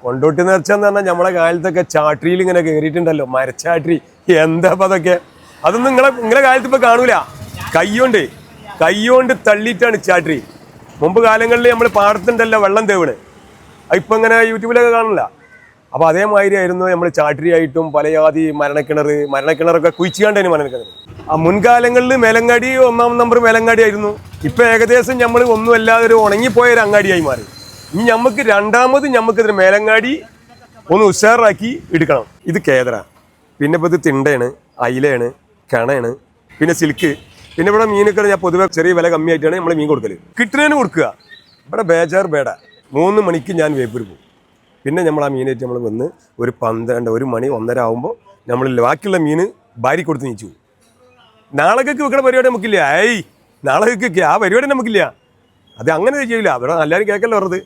കൊണ്ടോട്ടി നേർച്ച എന്ന് പറഞ്ഞാൽ നമ്മളെ കാലത്തൊക്കെ ചാട്രിയിൽ ഇങ്ങനെ കയറിയിട്ടുണ്ടല്ലോ, മരച്ചാട്രി. എന്താ അപ്പം അതൊക്കെ? അതൊന്നും നിങ്ങളെ കാലത്ത് ഇപ്പൊ കാണൂല. കൈകൊണ്ട് തള്ളിയിട്ടാണ് ചാട്രി. മുമ്പ് കാലങ്ങളിൽ നമ്മൾ പാടത്തുണ്ടല്ലോ വെള്ളം തേവണ്, ഇപ്പൊ ഇങ്ങനെ യൂട്യൂബിലൊക്കെ കാണില്ല. അപ്പൊ അതേമാതിരി ആയിരുന്നു നമ്മൾ ചാട്രി ആയിട്ടും പലയാതി മരണക്കിണറൊക്കെ കുഴിച്ചുകാണ്ടേന് മരണക്കിണർ. ആ മുൻകാലങ്ങളിൽ മേലങ്ങാടി 1-ാം നമ്പർ മേലങ്ങാടി ആയിരുന്നു. ഇപ്പൊ ഏകദേശം നമ്മൾ ഒന്നും അല്ലാതെ ഒരു ഉണങ്ങിപ്പോയ ഒരു അങ്ങാടിയായി മാറി. ഇനി നമുക്ക് രണ്ടാമത് നമുക്കിതിന് മേലങ്ങാടി ഒന്ന് ഉഷാറാക്കി എടുക്കണം. ഇത് കേദറ, പിന്നെ ഇപ്പോൾ ഇത് തിണ്ടയാണ്, അയിലയാണ്, കണയാണ്, പിന്നെ സിൽക്ക്. പിന്നെ ഇവിടെ മീനൊക്കെ ഞാൻ പൊതുവെ ചെറിയ വില കമ്മിയായിട്ടാണ് നമ്മൾ മീൻ കൊടുക്കൽ. കിട്ടുന്നതിന് കൊടുക്കുക. ഇവിടെ ബേജാർ ബേട 3 മണിക്ക് ഞാൻ വേപ്പൂർ പോകും. പിന്നെ നമ്മൾ ആ മീനായിട്ട് നമ്മൾ വന്ന് ഒരു 12, 1 മണി 1:30 ആകുമ്പോൾ നമ്മൾ ബാക്കിയുള്ള മീൻ ഭാര്യ കൊടുത്ത് നീച്ചു പോകും. നാളേക്കൊക്കെ വെക്കുന്ന പരിപാടി നമുക്കില്ല. നാളേക്കൊക്കെ ആ പരിപാടി നമുക്കില്ല. അത് അങ്ങനെ ചെയ്യില്ല. അവിടെ എല്ലാവരും കേൾക്കല്ലോ പറഞ്ഞത്.